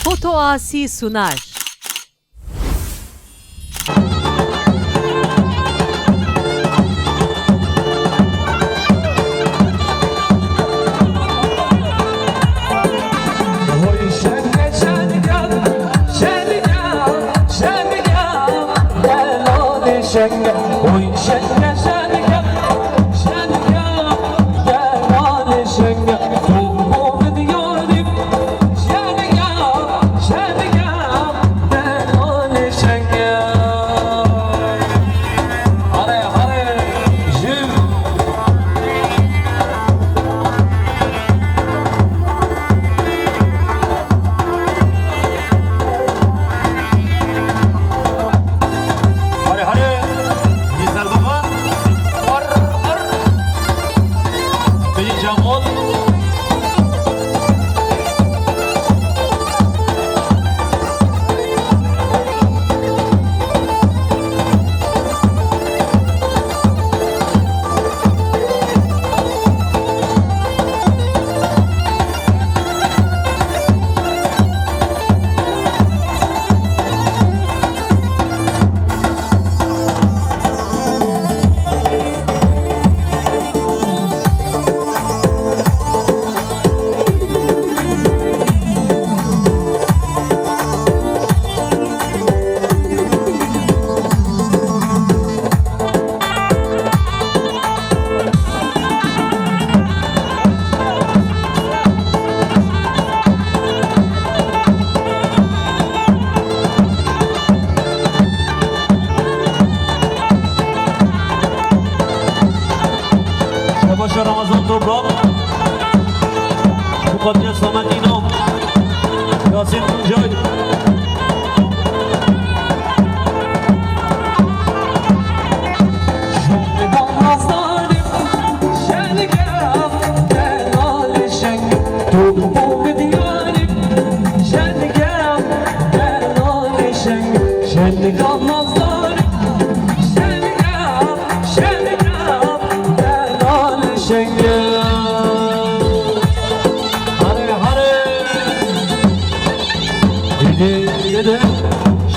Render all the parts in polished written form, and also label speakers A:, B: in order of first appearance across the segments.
A: Foto Asi sunar.
B: Ramazan Toprak Mukaddes Samet İnan Yasin Tuncay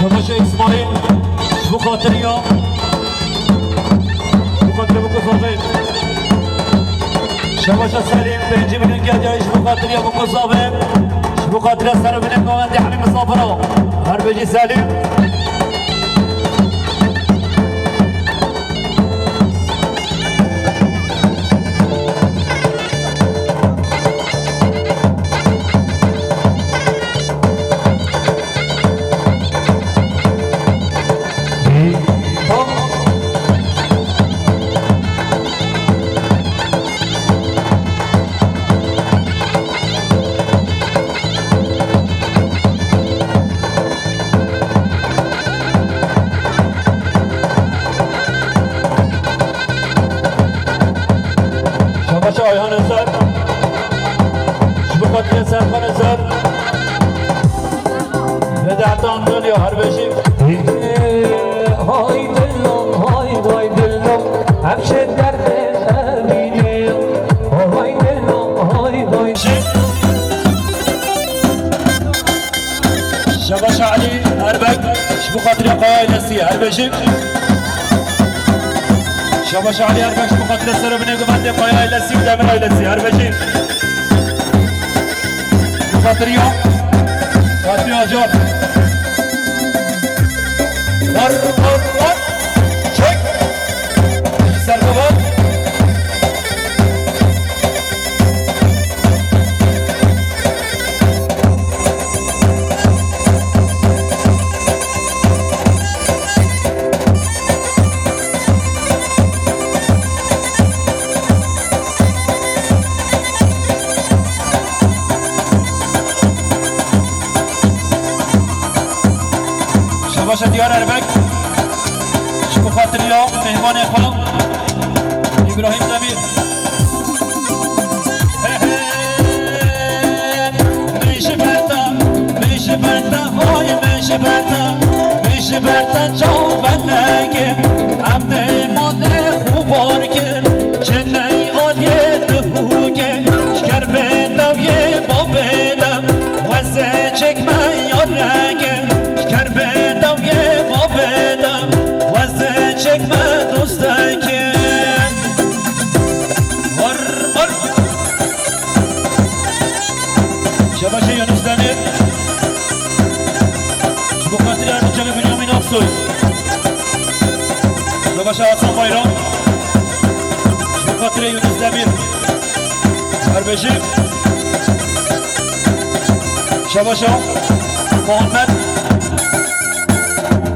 B: Şabaşa İsmail bu katırıyor bu katırı bu kızabı Şabaşa Salim Benjamin'in geleceği bu katırıyor bu kızabı bu katırı sarıbının kavandi hani misafira Harbeci Salim Şabaşa Ayhan Özer Şubukatya Serkan Özer ve Derdi Antalya Harbeşik
C: Hay dillam, hay dillam Hemşe derde eminim Hay dillam, hay
B: Şabaşa Ali Erbek Şubukatya Kaya ailesi Harbeşik Şabaşa Ali Erbek Şubukatya Sarıbine Güvende Kaya ailesi Demir ailesi Harbeşik Şubukatya Fatih Acar Var Çek Serkavan Şabaşa Diyar Erbek Şubu Fatırıyor Mehman Efam İbrahim Demir Meşi Berta Oy Meşi Berta Çok benlegim Hem de madde hubargim Çeney adye duhugim Şker bedavye babedem Veze çekmeyi شباشا يونس دمير شبكاتري أرجع بنيامين أفسوي شباشا حسن بايرام شبكاتري يونس دمير هربجي شباشا محمد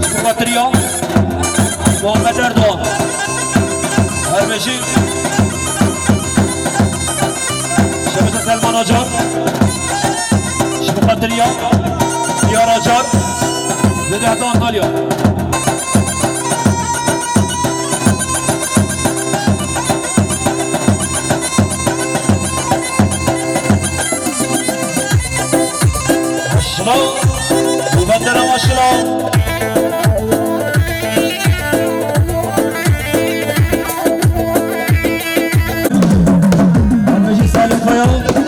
B: شبكاتري محمد اردوان هربجي شباشا سلمان آجار شبكاتري ديار آجار زده حتى أنطاليا ماشلا مبندرة ماشلا المجي سالم خيال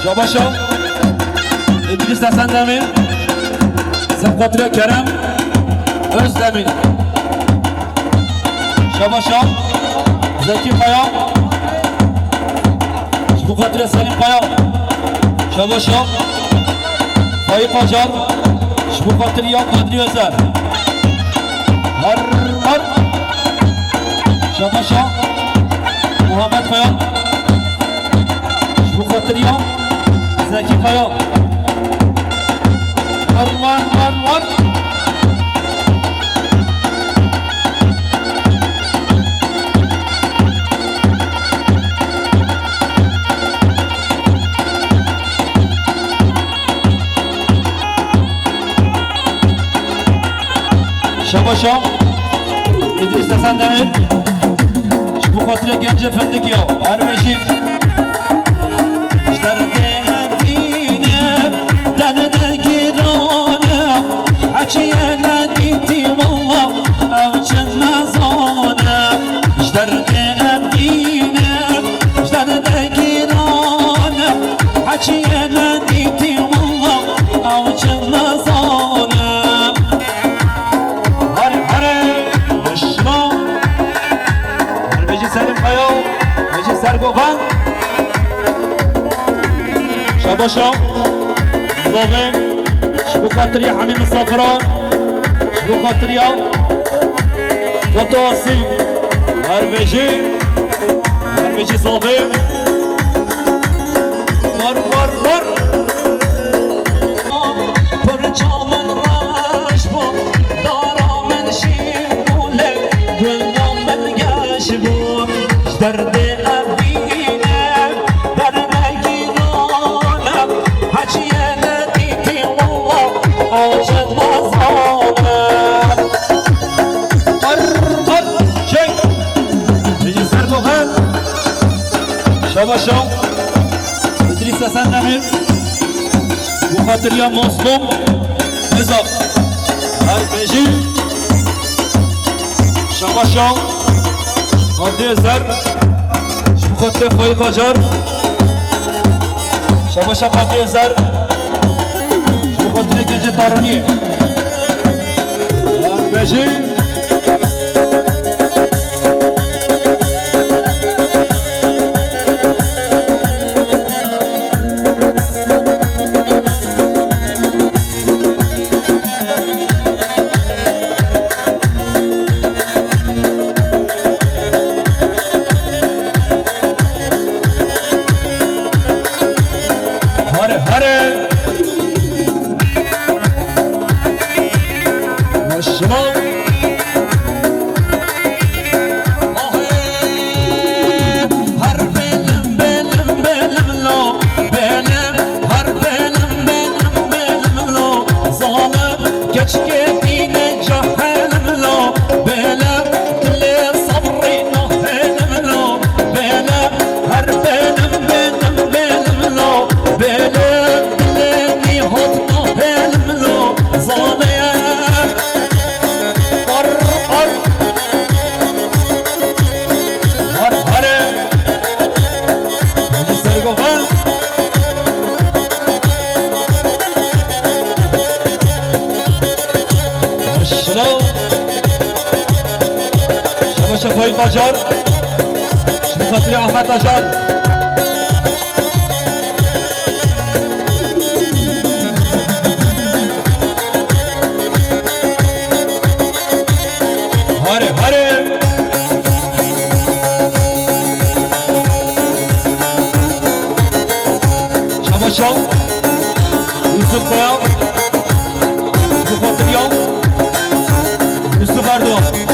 B: شباشا İdris Hasan Demir Zevkatire Kerem Özdemir Şabaşa Zeki Kaya Zevkatire Selim Kaya Şabaşa Tayyip Acar Zevkatire Kadri Özer Har Şabaşa Muhammed Kaya Zevkatire Zeki Kaya Var Şabaşa İdris Hasan Demir Bu katile genç efendik ya Ermeşik Çiğne gittim Allah avcına zona İşlerde emdine İşlerde girana Çiğne gittim Allah avcına zona Hare Yaşma Meci Selim Kaya Meci Sergokan Şabaşa Zobin شبو خاطر يا حميم الصفراء شبو خاطر يا وطاسي هربجي صافي مر برجع من راشبو دارا من شيبولك قلنا من قاشبو دردي أبينا دردي جيرانا حجينا Ağaçın mazanı Ar çek Meci Serdoğan Şabaşa İdris Hasan Demir Bu Hatırya Moslum Nizam Harbeci Şabaşa Hadi Ezer Şu Hatırya Faik Acar Şabaşa Hadi Ezer Kodine gece tarani Beşi Hare Şımal Har benim lo Benim har benim lo Zalim geç gittiğine cahelim lo Benim dili sabri nahelim lo Benim har benim lo Benim فاید ماجار شما خاطر احمد آجار هاره هاره شما شو یوسف بایا شما خاطر یوسف اردوان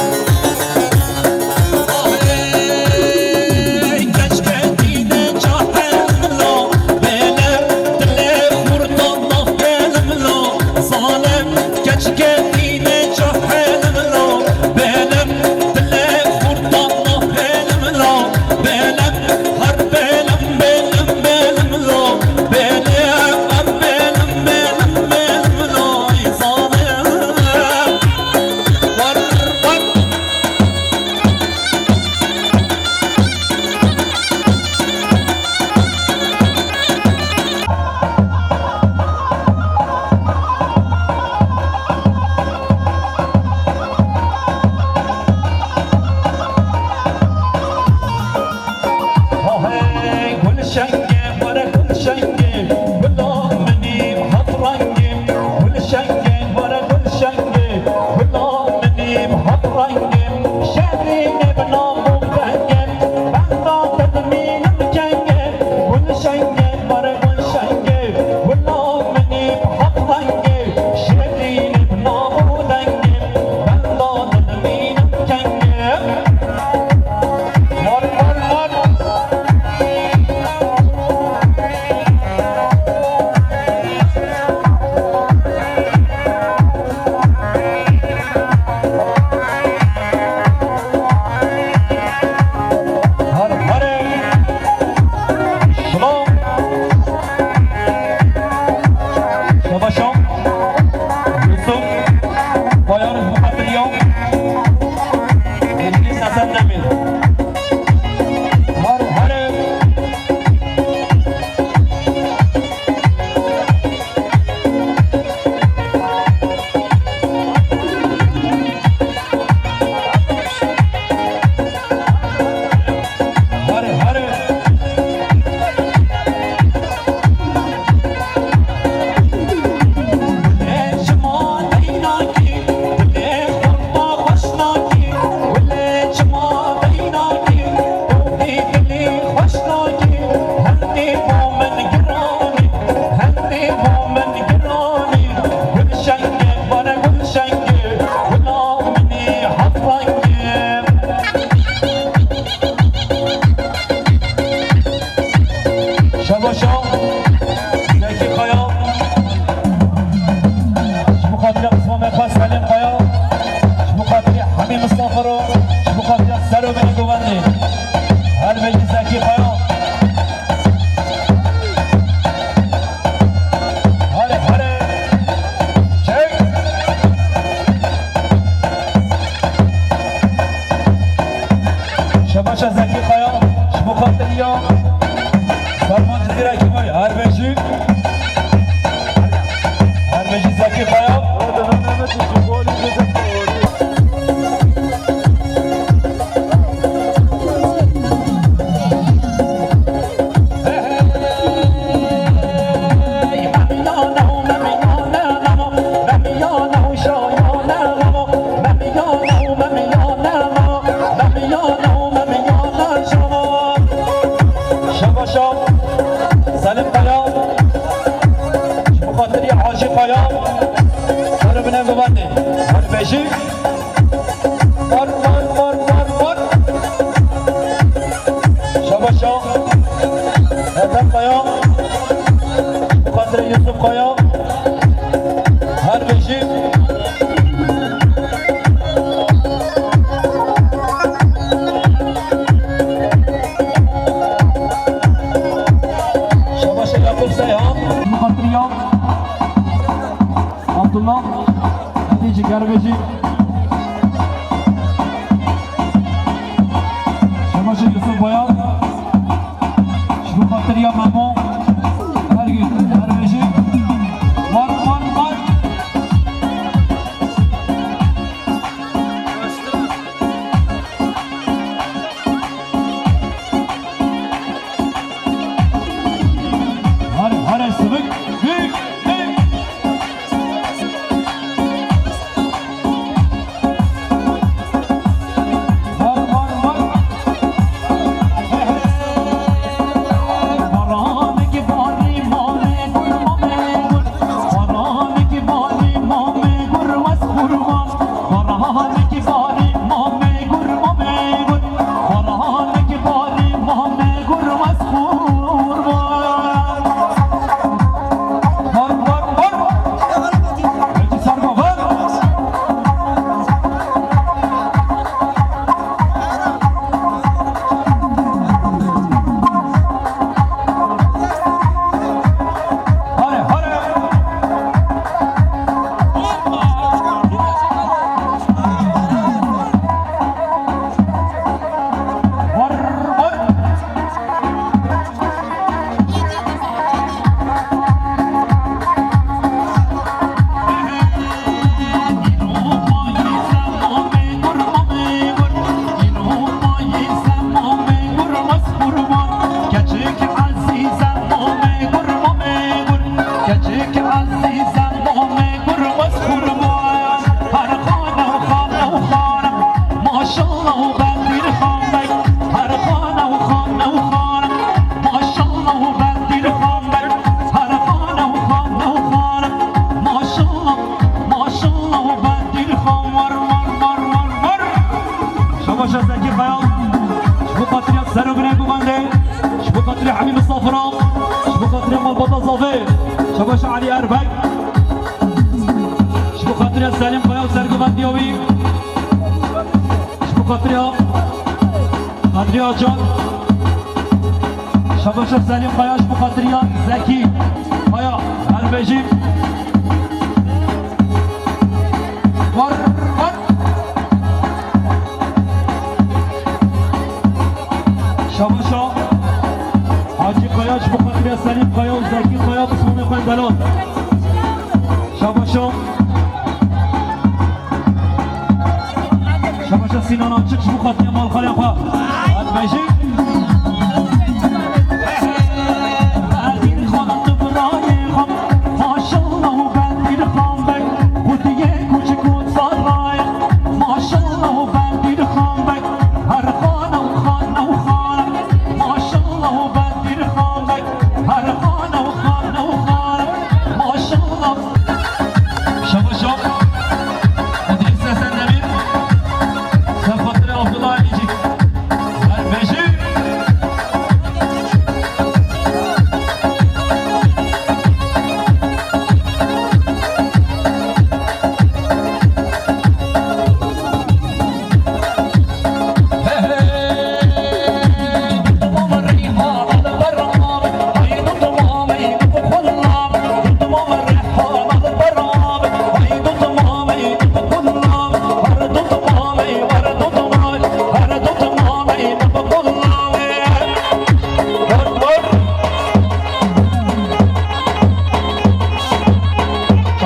B: شباش علي أربك شبو خاطر سالم قيا وسرقبان ديوبي شبو خاطر أندريا جان شباش سالم قيا شبو خاطر زكي قيا هربجي ور شباشا حاجی قیاش بخاطر سلیم قیا و زکی قیا بسمون خندلان شباشا شباشا سینان آنچکش بخاطر مال خالی خواه هربجی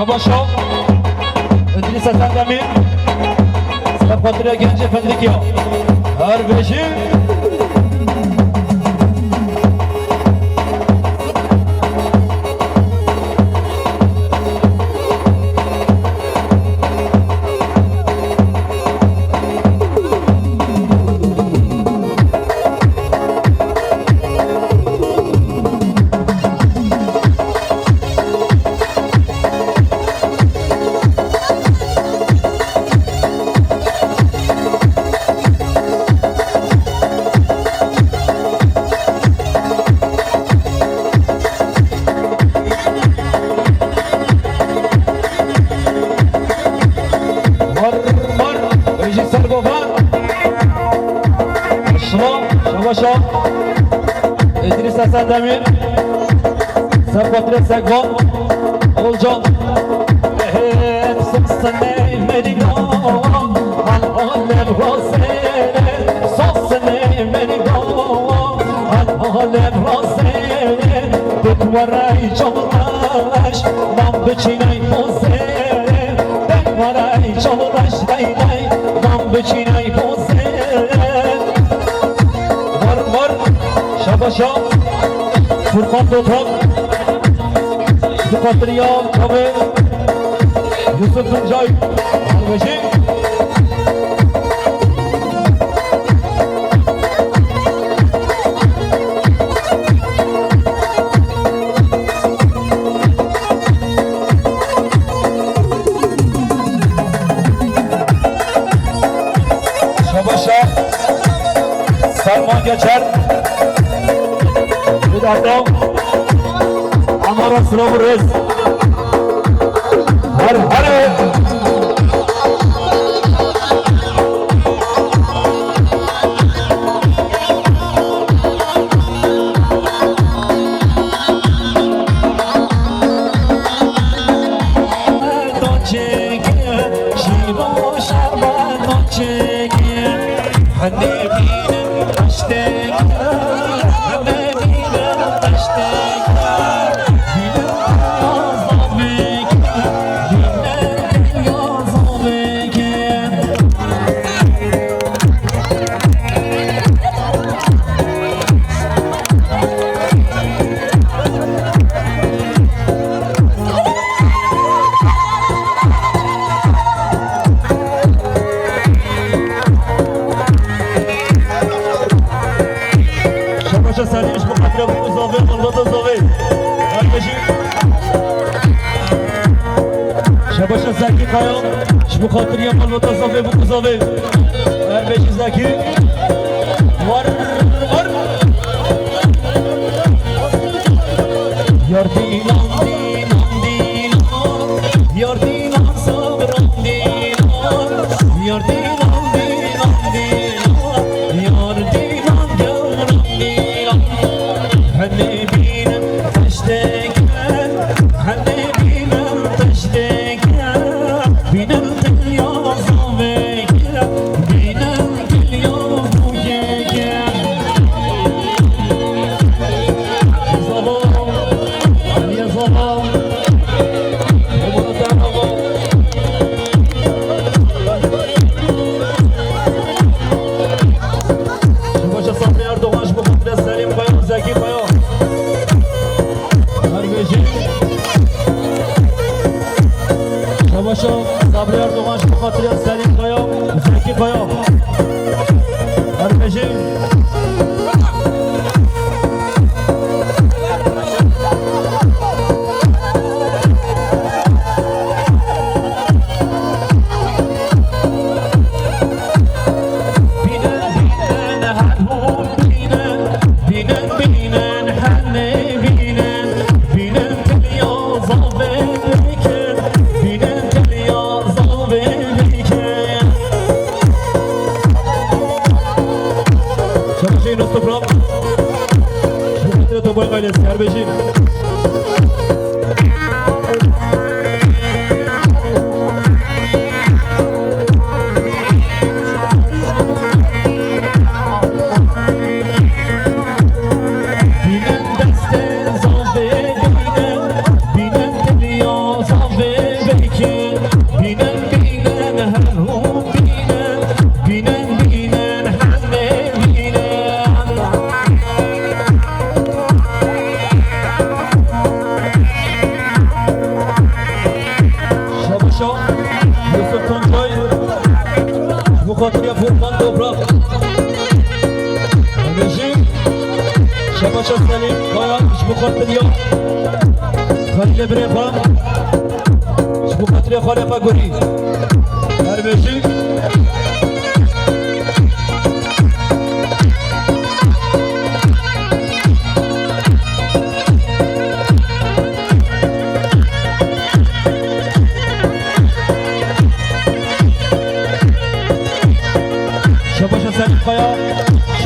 B: شباشا ادریس زندمی سرخاطر گنج فندقیا هربجی شباشا ادریس زندمی سرخاطر سگوان اولجان سنه مریگان الان راسه سنه مریگان الان راسه دکوارای جامش نام بچینای موزه دکوارای جامش دیدای نام بچینای موزه شباشا فرقان دوتان بخاطریا کامل یوسف تنجای بشی شباشا سلمان geçer bir adam Amara sıra burası her سلیمش بخاطر مزاوی قلبات زاوی هر بشی شباش زکی قیام بخاطر یه قلبات زاوی بکزاوی هر بشی زکی وار یار دیلان دیلان دیلان یار دیلان صبران دیلان یار دیلان دیلان دیلان یار دیلان گرم دیلان هنی بینم تشتکن هنی بینم تشتکن بینم دنیا زاویه بینم دنیا بویه زبان علی زبان بودم آقا شباش صبری اردوغانش بخاطر سلیم قیام زکی قیام شباشا صبری اردوغانش بخاطر سلیم قیام زکی قیام هر بشی هر بشی بخاطر فرمان دوبرا بشی شباش سلیم قیام بخاطر یا خلیل برخوام بخاطر خالقا گوری هر بشی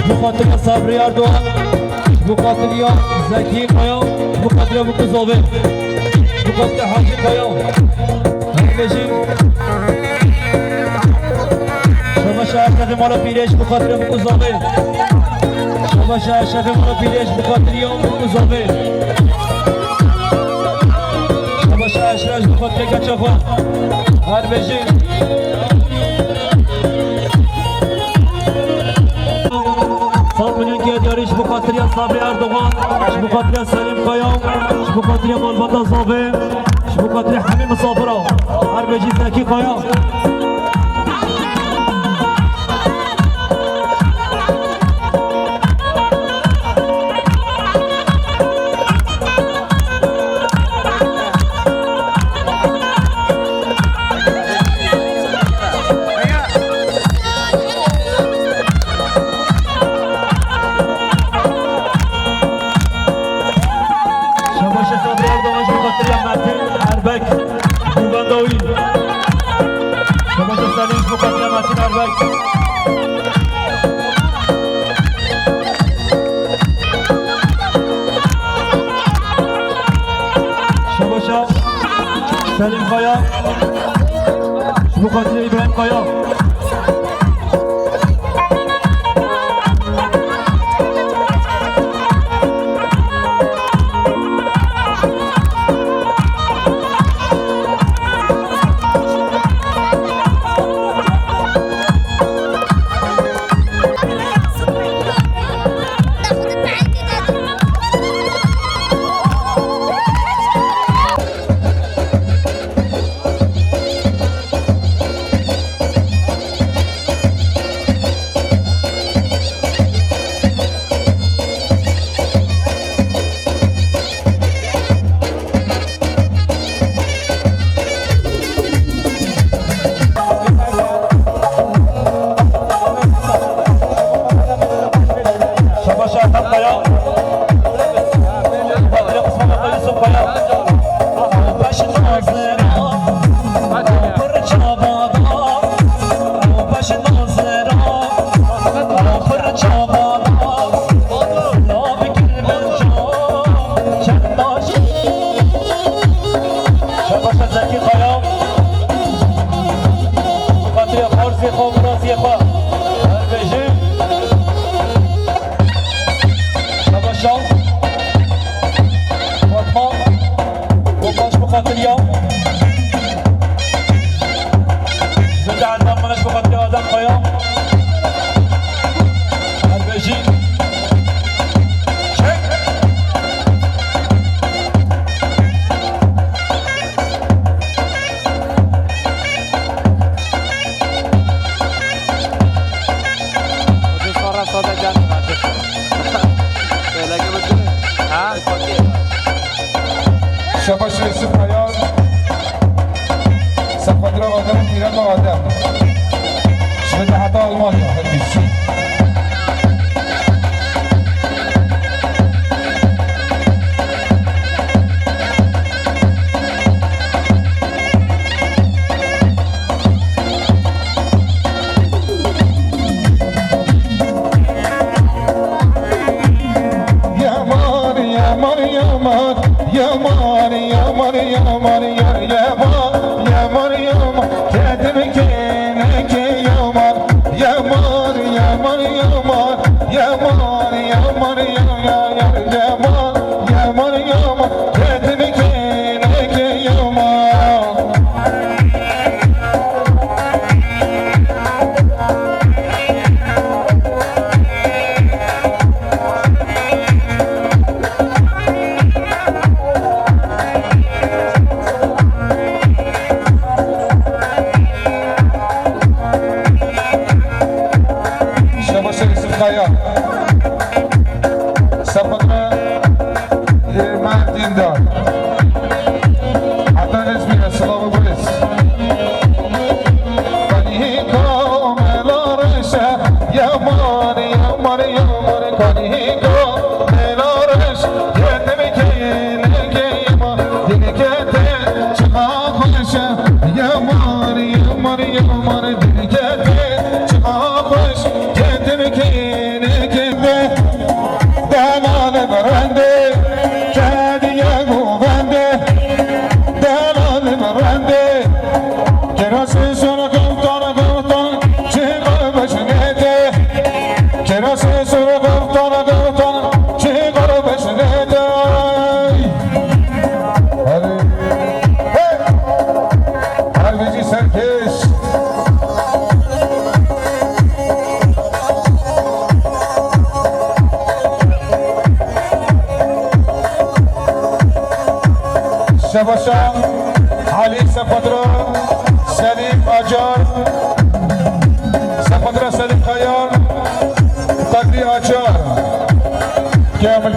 B: بخاطر صبری اردوغان بخاطر یا زکی قیام بخاطر بکزاوی بخاطر حاجی قیام هر بشی شباش اشرف مالا پیرش بخاطر بکزاوی شباش اشرف مالا پیرش بخاطر یا بکزاوی شباش اشرف بخاطر کچافا هر بشی صاحب من که دیارش بخاطر صبری اردوغان بخاطر سلیم قیام شبو خاطر مالباتا صافي شبو خاطر همه مسافرها هر بجی زکی قایا سلیم قایا شبو خاطر ابراهیم قایا
A: شباش یوسف پایان سفادر آدم پیران با آدم شده حتی آلمانیا هلویسی شباشا علي سفدرا سليم اجار سفدرا سليم خيار تقري اجار كامل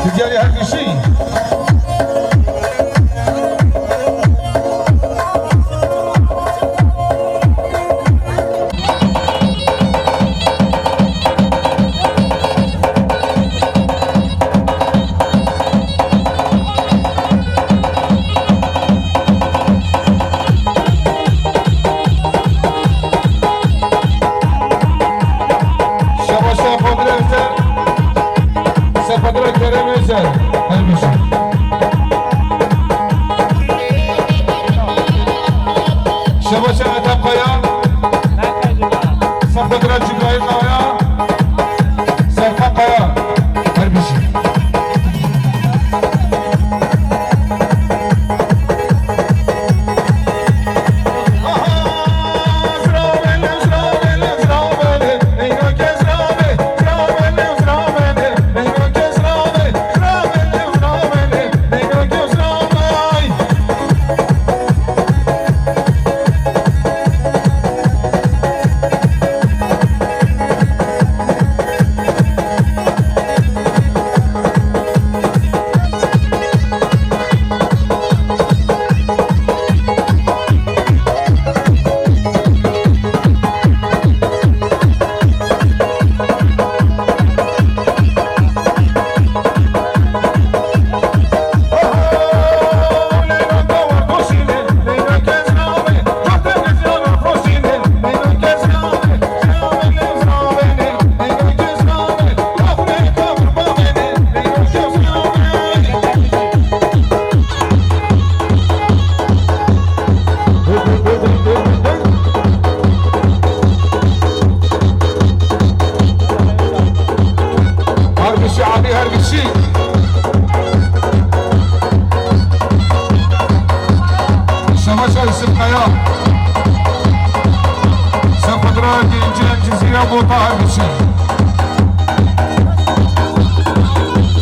A: تجاري هذا الشيء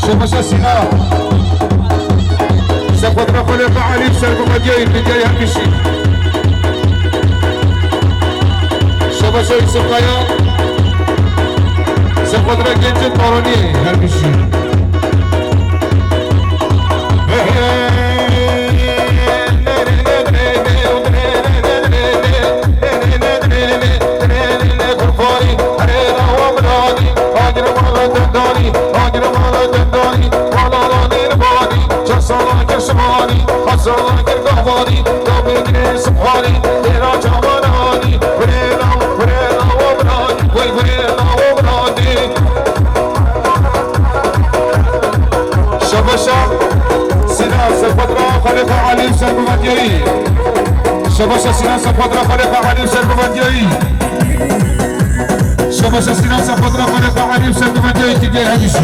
A: شباشا سيناء سفدرا خليفة علي سلم مدياي بداية هكشي شباشا يوسف خيا سفدرا جنجل طوروني هكشي شباشا سيناء سفدرا خليفة علي سلم مدياي شباشا سيناء سفدرا خليفة علي سلم مدياي تجي هكشي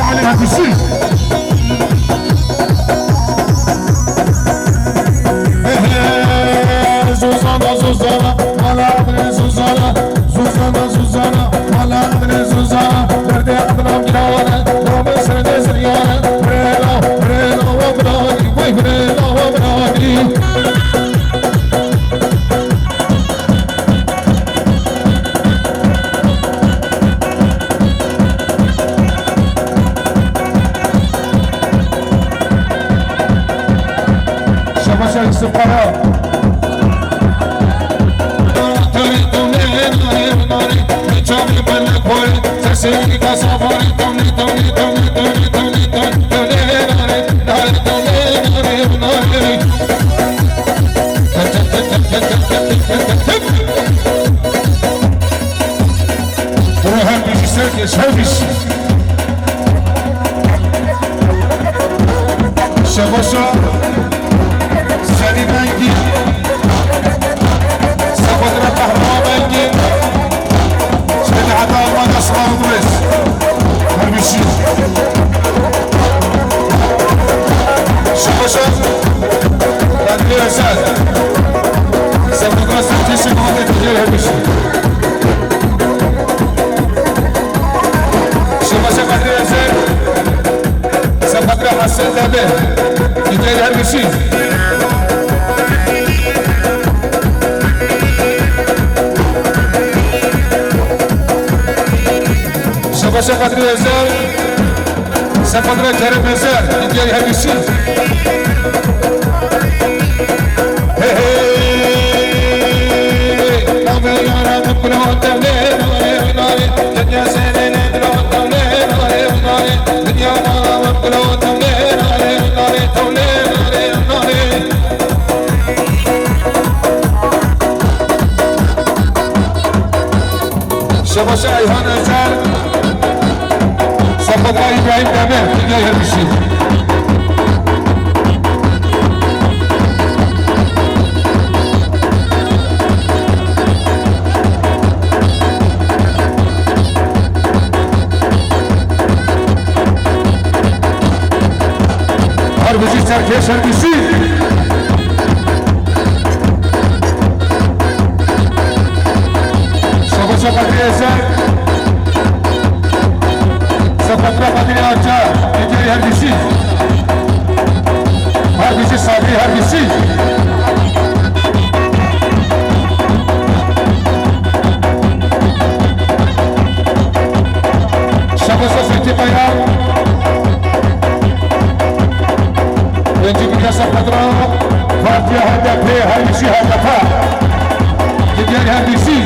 A: علي هكشي زوزانا مالا ابن زوزانا مالا ابن زوزانا دردي اقدام جنوانا نوم سرد سريانا بريلا وبراني وي بريلا وبراني شباشا يسفرا شباشا سالي بانجي سفدرا قهرمان بانجي سيدي عطاء الله أصغر درس هربشي شباشا تدري أساد سفدرا سنتي سيكون تدري هربشي زاده دیگه هر کسی شباش قدر هزار سفر کرم هزار دیگه هر کسی شباش ایهان ازر سفتا ابراهیم دمه دیگه هر بشید هر بشید سرکش هر بشید قدری ازر سفت قدری آجا اینجای هر بیشی صابری هر بیشی شباسا سنتی بیرام اینجی بیده سفت را فاتیه هدفه هر بیشی هدفه اینجای هر بیشی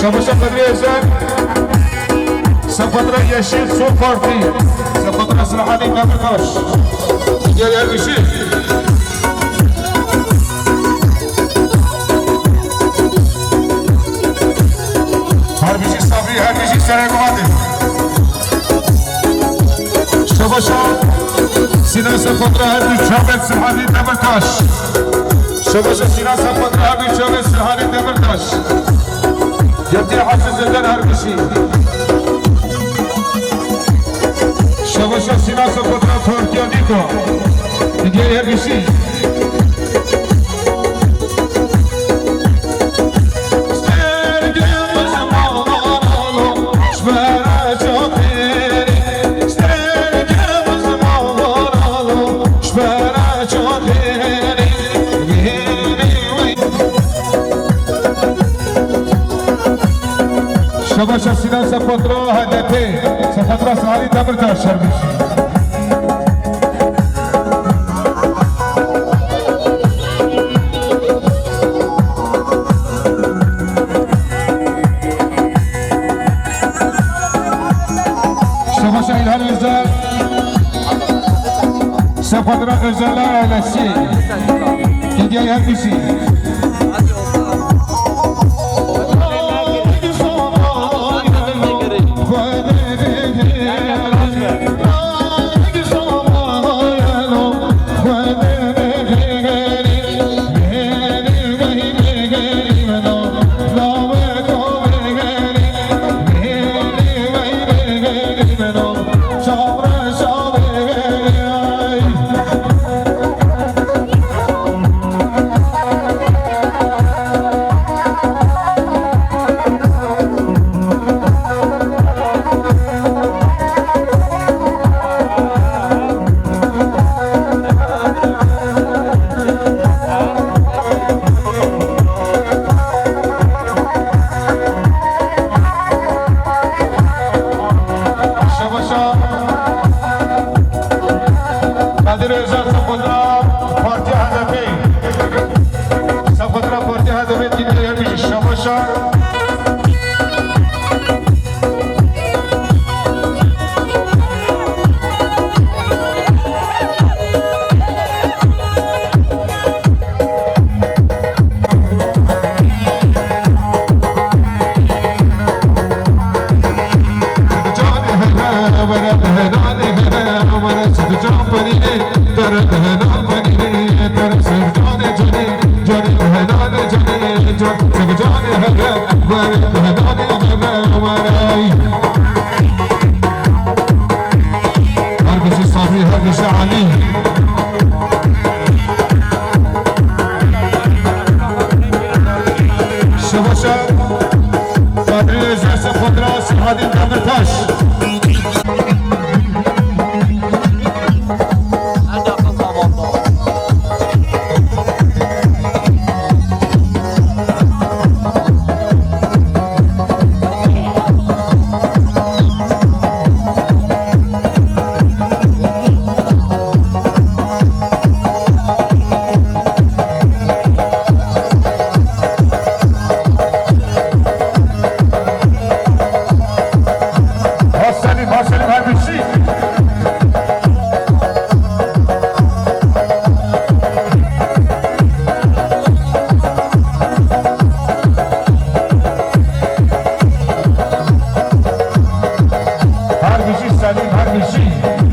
A: شباشا قدری ازر سفت را یشید سو پارتی سفت را سلحانی کامرکاش دیگه هر بیشی هر بیشی صبری هر بیشی سرک آده شباشا سینا سفت را هر بیچابت سلحانی کامرکاش شباشا سینا سفت را هر بیچابت سلحانی کامرکاش جبتي حافظ زندان هربشي شباشا سينا سفطرة فورتيانيكو تجي هربشي شباشا سينا سفطرة هدفه سفطرة سهالي دمرتها شربشي شباشا إلهان إزال سفطرة إزالة على تجي هربشي سعادی دمرتاش سلیم همیشی همیشی سلیم همیشی